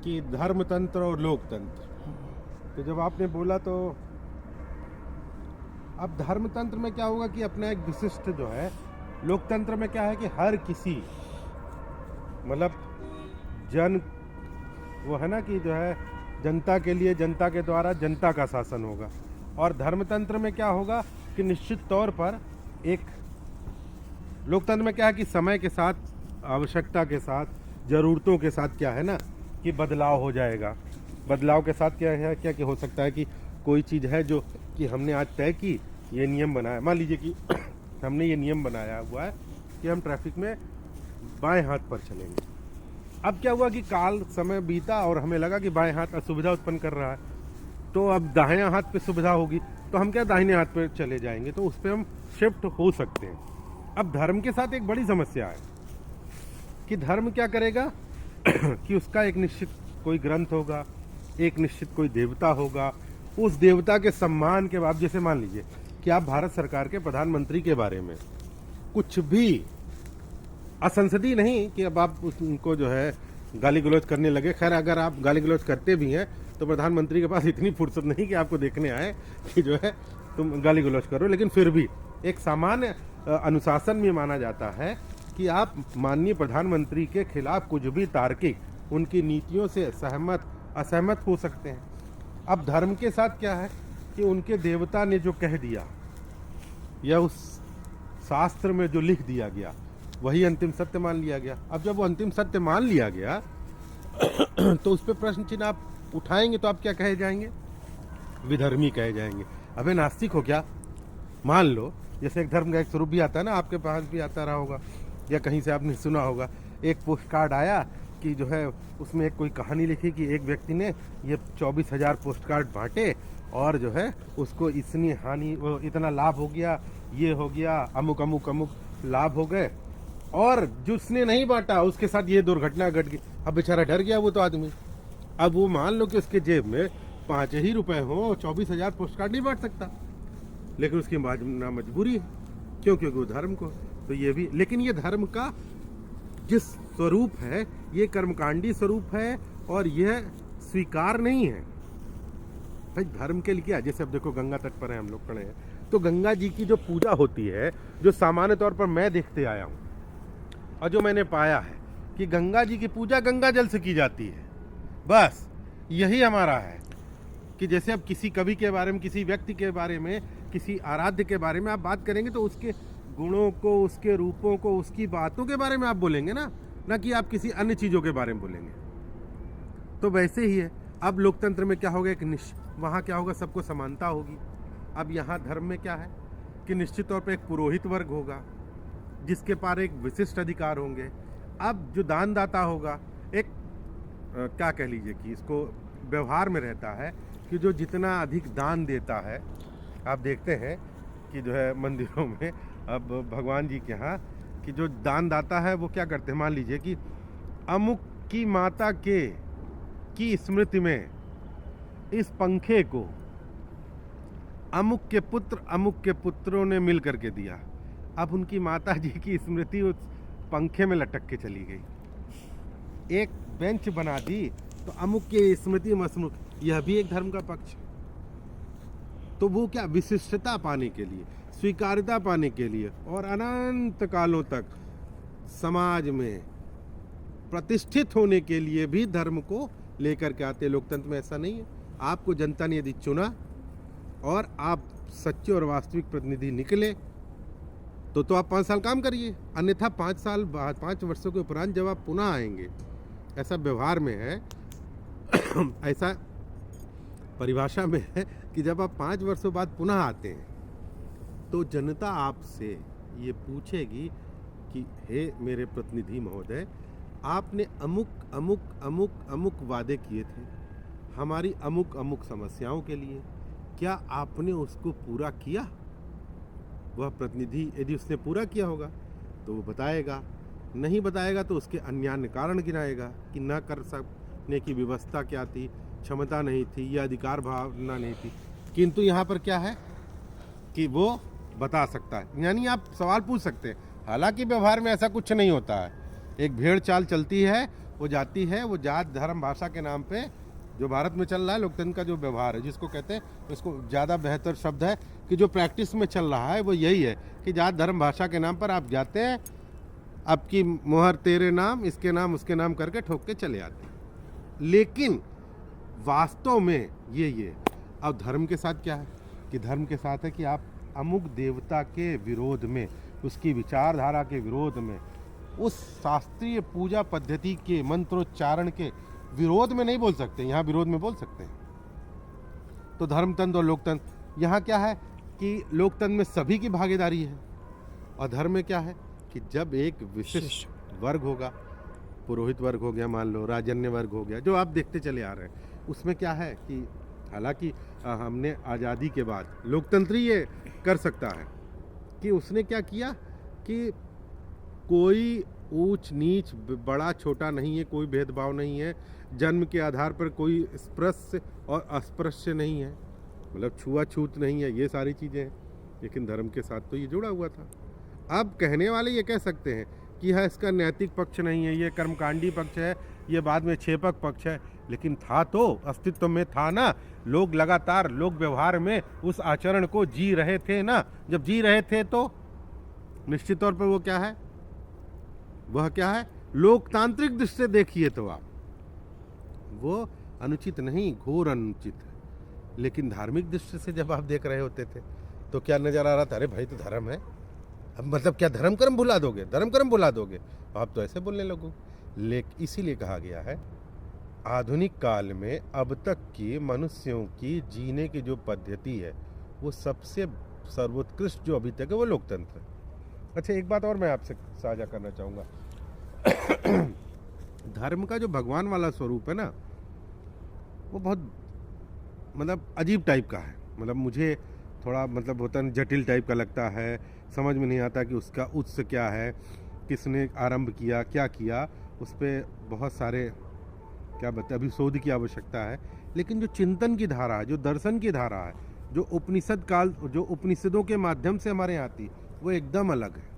कि धर्मतंत्र और लोकतंत्र, तो जब आपने बोला तो अब धर्मतंत्र में क्या होगा कि अपना एक विशिष्ट जो है, लोकतंत्र में क्या है कि हर किसी मतलब जन, वो है ना कि जो है जनता के लिए, जनता के द्वारा जनता का शासन होगा। और धर्मतंत्र में क्या होगा कि निश्चित तौर पर एक, लोकतंत्र में क्या है कि समय के साथ, आवश्यकता के साथ, ज़रूरतों के साथ क्या है ना कि बदलाव हो जाएगा। बदलाव के साथ क्या है, क्या क्या हो सकता है कि कोई चीज़ है जो कि हमने आज तय की, ये नियम बनाया, मान लीजिए कि हमने ये नियम बनाया हुआ है कि हम ट्रैफिक में बाएं हाथ पर चलेंगे। अब क्या हुआ कि काल समय बीता और हमें लगा कि बाएं हाथ असुविधा उत्पन्न कर रहा है, तो अब दाहिने हाथ पे सुविधा होगी, तो हम क्या दाहिने हाथ पे चले जाएंगे, तो उस पर हम शिफ्ट हो सकते हैं। अब धर्म के साथ एक बड़ी समस्या है कि धर्म क्या करेगा कि उसका एक निश्चित कोई ग्रंथ होगा, एक निश्चित कोई देवता होगा, उस देवता के सम्मान के बाद, जैसे मान लीजिए कि आप भारत सरकार के प्रधानमंत्री के बारे में कुछ भी असंसदीय नहीं कि अब आप उनको जो है गाली गलौज करने लगे। खैर, अगर आप गाली गलौज करते भी हैं तो प्रधानमंत्री के पास इतनी फुर्सत नहीं कि आपको देखने आए कि जो है तुम गाली गलौज करो, लेकिन फिर भी एक सामान्य अनुशासन में माना जाता है कि आप माननीय प्रधानमंत्री के खिलाफ कुछ भी तार्किक, उनकी नीतियों से सहमत असहमत हो सकते हैं। अब धर्म के साथ क्या है कि उनके देवता ने जो कह दिया या उस शास्त्र में जो लिख दिया गया वही अंतिम सत्य मान लिया गया। अब जब वो अंतिम सत्य मान लिया गया तो उस पर प्रश्न चिन्ह आप उठाएंगे तो आप क्या कहे जाएंगे? विधर्मी कहे जाएंगे। अबे नास्तिक हो क्या? मान लो जैसे एक धर्म का एक स्वरूप भी आता है ना, आपके पास भी आता रहा होगा या कहीं से आपने सुना होगा, एक पोस्ट कार्ड आया कि जो है उसमें एक कोई कहानी लिखी कि एक व्यक्ति ने ये 24,000 पोस्ट कार्ड बांटे और जो है उसको इतनी हानि, इतना लाभ हो गया, ये हो गया, अमुक अमुक अमुक लाभ हो गए, और जिसने नहीं बांटा उसके साथ ये दुर्घटना घट गई। अब बेचारा डर गया वो तो आदमी। अब वो मान लो कि उसके जेब में 5 ही रुपए हो, 24,000 पोस्ट कार्ड नहीं बांट सकता, लेकिन उसकी मजबूरी है। क्यों? क्योंकि वो धर्म को, तो ये भी, लेकिन ये धर्म का जिस स्वरूप है ये कर्मकांडी स्वरूप है और यह स्वीकार नहीं है। भाई धर्म के लिए क्या, जैसे अब देखो गंगा तट पर है, हम लोग खड़े हैं, तो गंगा जी की जो पूजा होती है, जो सामान्य तौर पर मैं देखते आया हूँ और जो मैंने पाया है कि गंगा जी की पूजा गंगा जल से की जाती है। बस यही हमारा है कि जैसे अब किसी कवि के बारे में, किसी व्यक्ति के बारे में, किसी आराध्य के बारे में आप बात करेंगे तो उसके गुणों को, उसके रूपों को, उसकी बातों के बारे में आप बोलेंगे ना कि आप किसी अन्य चीज़ों के बारे में बोलेंगे। तो वैसे ही है। अब लोकतंत्र में क्या होगा, एक वहाँ क्या होगा, सबको समानता होगी। अब यहाँ धर्म में क्या है कि निश्चित तौर पर एक पुरोहित वर्ग होगा जिसके पास एक विशिष्ट अधिकार होंगे। अब जो दानदाता होगा, एक क्या कह लीजिए कि इसको व्यवहार में रहता है कि जो जितना अधिक दान देता है, आप देखते हैं कि जो है मंदिरों में अब भगवान जी के यहाँ कि जो दानदाता है वो क्या करते हैं, मान लीजिए कि अमुक की माता की स्मृति में इस पंखे को अमुक के पुत्रों ने मिल करके दिया। अब उनकी माता जी की स्मृति उस पंखे में लटक के चली गई। एक बेंच बना दी तो अमुक की स्मृति मस्मुक, यह भी एक धर्म का पक्ष। तो वो क्या, विशिष्टता पाने के लिए, स्वीकार्यता पाने के लिए और अनंत कालों तक समाज में प्रतिष्ठित होने के लिए भी धर्म को लेकर के आते। लोकतंत्र में ऐसा नहीं है। आपको जनता ने यदि चुना और आप सच्चे और वास्तविक प्रतिनिधि निकले तो आप 5 साल काम करिए, अन्यथा 5 साल बाद, 5 वर्षों के उपरांत जब आप पुनः आएंगे, ऐसा व्यवहार में है ऐसा परिभाषा में है कि जब आप 5 वर्षों बाद पुनः आते हैं तो जनता आपसे ये पूछेगी कि हे मेरे प्रतिनिधि महोदय, आपने अमुक अमुक अमुक अमुक वादे किए थे हमारी अमुक अमुक समस्याओं के लिए, क्या आपने उसको पूरा किया? वह प्रतिनिधि यदि उसने पूरा किया होगा तो वो बताएगा, नहीं बताएगा तो उसके अन्य कारण गिनाएगा कि न कर सकने की व्यवस्था क्या थी, क्षमता नहीं थी या अधिकार भावना नहीं थी। किंतु यहाँ पर क्या है कि वो बता सकता है, यानी आप सवाल पूछ सकते हैं। हालांकि व्यवहार में ऐसा कुछ नहीं होता है, एक भेड़ चाल चलती है वो जाति है, वो जात धर्म भाषा के नाम पे जो भारत में चल रहा है लोकतंत्र का जो व्यवहार है, जिसको कहते हैं, उसको ज़्यादा बेहतर शब्द है कि जो प्रैक्टिस में चल रहा है वो यही है कि जात धर्म भाषा के नाम पर आप जाते हैं, आपकी मोहर तेरे नाम, इसके नाम, उसके नाम करके ठोक के चले आते हैं। लेकिन वास्तव में ये अब धर्म के साथ क्या है कि धर्म के साथ है कि आप अमुक देवता के विरोध में, उसकी विचारधारा के विरोध में, उस शास्त्रीय पूजा पद्धति के मंत्रोच्चारण के विरोध में नहीं बोल सकते, यहाँ विरोध में बोल सकते हैं। तो धर्मतंत्र और लोकतंत्र, यहाँ क्या है कि लोकतंत्र में सभी की भागीदारी है, और धर्म में क्या है कि जब एक विशिष्ट वर्ग होगा, पुरोहित वर्ग हो गया, मान लो राजन्य वर्ग हो गया, जो आप देखते चले आ रहे हैं, उसमें क्या है कि हालांकि हमने आज़ादी के बाद लोकतंत्र ये कर सकता है कि उसने क्या किया कि कोई ऊंच नीच बड़ा छोटा नहीं है, कोई भेदभाव नहीं है, जन्म के आधार पर कोई स्पृश्य और अस्पृश्य नहीं है, मतलब छुआछूत नहीं है, ये सारी चीज़ें हैं। लेकिन धर्म के साथ तो ये जुड़ा हुआ था। अब कहने वाले ये कह सकते हैं कि यह इसका नैतिक पक्ष नहीं है, ये कर्मकांडी पक्ष है, ये बाद में क्षेपक पक्ष है, लेकिन था तो अस्तित्व में था ना। लोग लगातार लोक व्यवहार में उस आचरण को जी रहे थे ना। जब जी रहे थे तो निश्चित तौर पर वो क्या है, वह क्या है, लोकतांत्रिक दृष्टि से देखिए तो आप वो अनुचित नहीं, घोर अनुचित है। लेकिन धार्मिक दृष्टि से जब आप देख रहे होते थे तो क्या नजर आ रहा था, अरे भाई तो धर्म है, अब मतलब क्या धर्म कर्म भुला दोगे, धर्म कर्म भुला दोगे, आप तो ऐसे बोलने लगो। लेकिन इसीलिए कहा गया है आधुनिक काल में अब तक की मनुष्यों की जीने की जो पद्धति है वो सबसे सर्वोत्कृष्ट जो अभी तक है वो लोकतंत्र है। अच्छा, एक बात और मैं आपसे साझा करना चाहूँगा। धर्म का जो भगवान वाला स्वरूप है ना, वो बहुत मतलब अजीब टाइप का है, मतलब मुझे थोड़ा मतलब होता है जटिल टाइप का लगता है, समझ में नहीं आता कि उसका उत्स क्या है, किसने आरंभ किया, क्या किया, उस पर बहुत सारे क्या बता अभी शोध की आवश्यकता है। लेकिन जो चिंतन की धारा है, जो दर्शन की धारा है, जो उपनिषद काल, जो उपनिषदों के माध्यम से हमारे यहाँ आती, वो एकदम अलग है।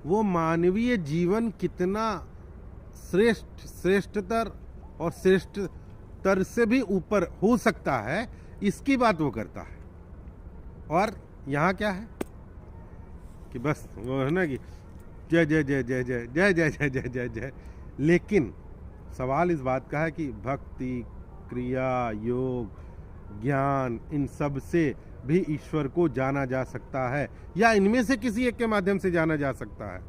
वो मानवीय जीवन कितना श्रेष्ठतर और श्रेष्ठतर से भी ऊपर हो सकता है, इसकी बात वो करता है। और यहाँ क्या है कि बस वो है ना कि जय जय जय जय जय जय जय जय जय जय जय। लेकिन सवाल इस बात का है कि भक्ति, क्रिया, योग, ज्ञान, इन सब से भी ईश्वर को जाना जा सकता है, या इनमें से किसी एक के माध्यम से जाना जा सकता है।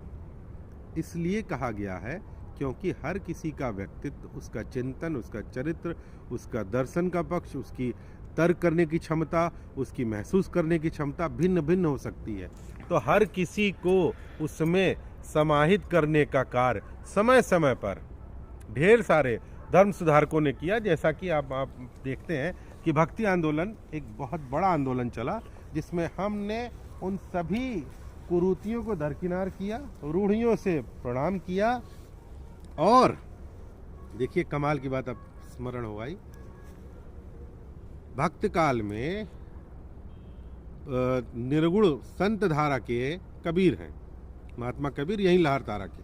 इसलिए कहा गया है क्योंकि हर किसी का व्यक्तित्व, उसका चिंतन, उसका चरित्र, उसका दर्शन का पक्ष, उसकी तर्क करने की क्षमता, उसकी महसूस करने की क्षमता भिन्न भिन्न हो सकती है। तो हर किसी को उसमें समाहित करने का कार्य समय समय पर ढेर सारे धर्म सुधारकों ने किया। जैसा कि आप देखते हैं कि भक्ति आंदोलन एक बहुत बड़ा आंदोलन चला, जिसमें हमने उन सभी कुरीतियों को दरकिनार किया, रूढ़ियों से प्रणाम किया। और देखिए कमाल की बात अब स्मरण हो आई, भक्त काल में निर्गुण संत धारा के कबीर हैं, महात्मा कबीर, यही लहर तारा के,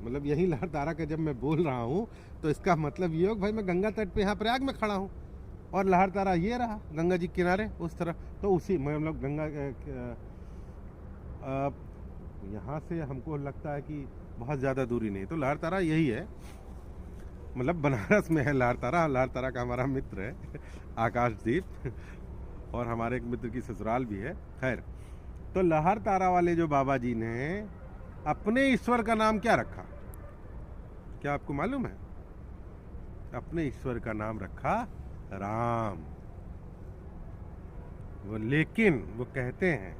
मतलब यही लहर तारा का जब मैं बोल रहा हूँ तो इसका मतलब ये हो भाई मैं गंगा तट पे यहाँ प्रयाग में खड़ा हूँ और लहर तारा ये रहा गंगा जी किनारे उस तरफ, तो उसी मतलब गंगा यहाँ से हमको लगता है कि बहुत ज़्यादा दूरी नहीं, तो लहर तारा यही है, मतलब बनारस में है लहर तारा। लहर तारा का हमारा मित्र है आकाशदीप, और हमारे एक मित्र की ससुराल भी है। खैर, तो लहर तारा वाले जो बाबा जी ने अपने ईश्वर का नाम क्या रखा, क्या आपको मालूम है? अपने ईश्वर का नाम रखा राम। वो लेकिन वो कहते हैं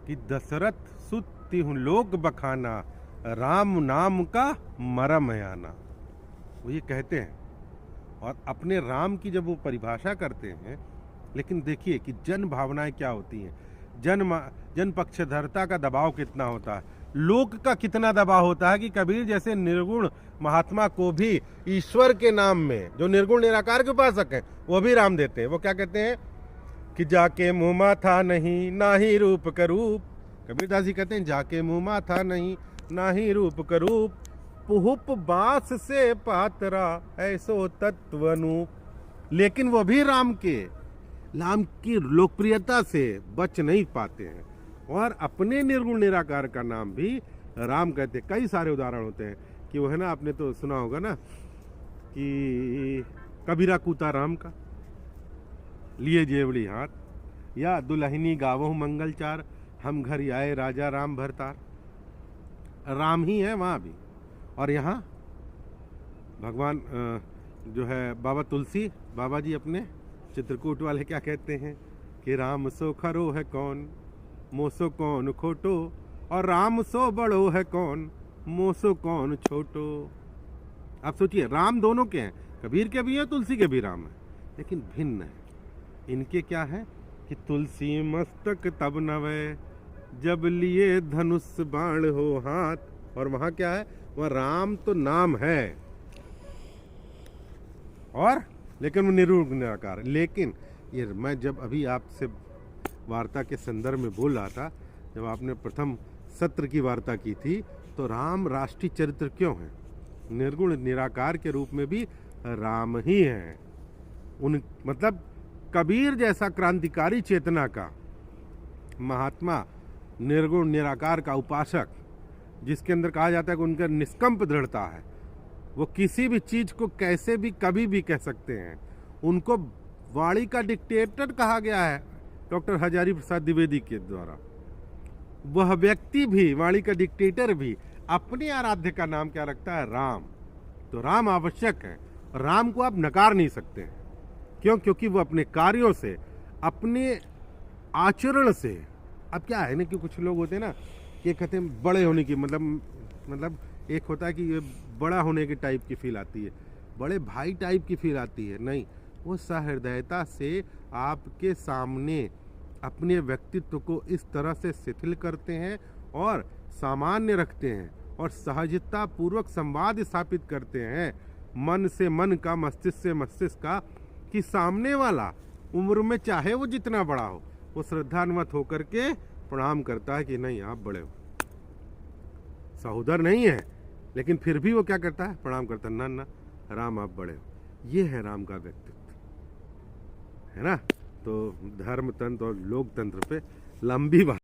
कि दशरथ सुत तिहु लोक बखाना, राम नाम का मरम आना, वो ये कहते हैं। और अपने राम की जब वो परिभाषा करते हैं, लेकिन देखिए कि जन भावनाएं क्या होती हैं, जन पक्षधरता का दबाव कितना होता है, लोक का कितना दबाव होता है कि कबीर जैसे निर्गुण महात्मा को भी ईश्वर के नाम में, जो निर्गुण निराकार के उपासक हैं, वो भी राम देते हैं। वो क्या कहते हैं कि जाके मुँह माथा नहीं ना ही रूप का रूप, कबीरदास जी कहते हैं जाके मुँह माथा नहीं ना ही रूप का रूप, उपबास से पातरा ऐसो तत्वनु। लेकिन वो भी राम की लोकप्रियता से बच नहीं पाते हैं और अपने निर्गुण निराकार का नाम भी राम कहते हैं। कई सारे उदाहरण होते हैं कि वो है ना, आपने तो सुना होगा ना कि कबीरा कूता राम का, लिए जेवड़ी हाथ, या दुल्हनी गावों मंगलचार, हम घर आए राजा राम भरतार। राम ही है वहाँ भी। और यहाँ भगवान जो है बाबा तुलसी बाबा जी अपने चित्रकूट वाले क्या कहते हैं कि राम सो खरो है कौन, मोसो कौन खोटो, और राम सो बड़ो है कौन, मोसो कौन छोटो। आप सोचिए, राम दोनों के हैं, कबीर के भी हैं, तुलसी के भी राम है, लेकिन भिन्न है। इनके क्या है कि तुलसी मस्तक तब नवे, जब लिए धनुष बाण हो हाथ। और वहां क्या है, वह राम तो नाम है और लेकिन वो निर्गुण निराकार। लेकिन ये मैं जब अभी आपसे वार्ता के संदर्भ में बोल रहा था, जब आपने प्रथम सत्र की वार्ता की थी, तो राम राष्ट्रीय चरित्र क्यों है? निर्गुण निराकार के रूप में भी राम ही है। उन मतलब कबीर जैसा क्रांतिकारी चेतना का महात्मा, निर्गुण निराकार का उपासक, जिसके अंदर कहा जाता है कि उनका निष्कंप दृढ़ता है, वो किसी भी चीज को कैसे भी कभी भी कह सकते हैं। उनको वाणी का डिक्टेटर कहा गया है डॉक्टर हजारी प्रसाद द्विवेदी के द्वारा। वह व्यक्ति भी, वाणी का डिक्टेटर भी, अपने आराध्य का नाम क्या रखता है? राम। तो राम आवश्यक है, राम को आप नकार नहीं सकते हैं। क्यों? क्योंकि वो अपने कार्यों से, अपने आचरण से, अब क्या है ना कि कुछ लोग होते हैं ना कि कहते हैं बड़े होने की मतलब एक होता है कि ये बड़ा होने की टाइप की फील आती है, बड़े भाई टाइप की फील आती है। नहीं, वो सहृदयता से आपके सामने अपने व्यक्तित्व को इस तरह से शिथिल करते हैं और सामान्य रखते हैं और सहजता पूर्वक संवाद स्थापित करते हैं मन से मन का, मस्तिष्क से मस्तिष्क का, कि सामने वाला उम्र में चाहे वो जितना बड़ा हो, वो श्रद्धान्वित होकर के प्रणाम करता है कि नहीं आप बड़े हो। सहोदर नहीं है, लेकिन फिर भी वो क्या करता है? प्रणाम करता है, ना राम आप बड़े हो। ये है राम का व्यक्तित्व, है ना। तो धर्म तंत्र और लोकतंत्र पे लंबी बात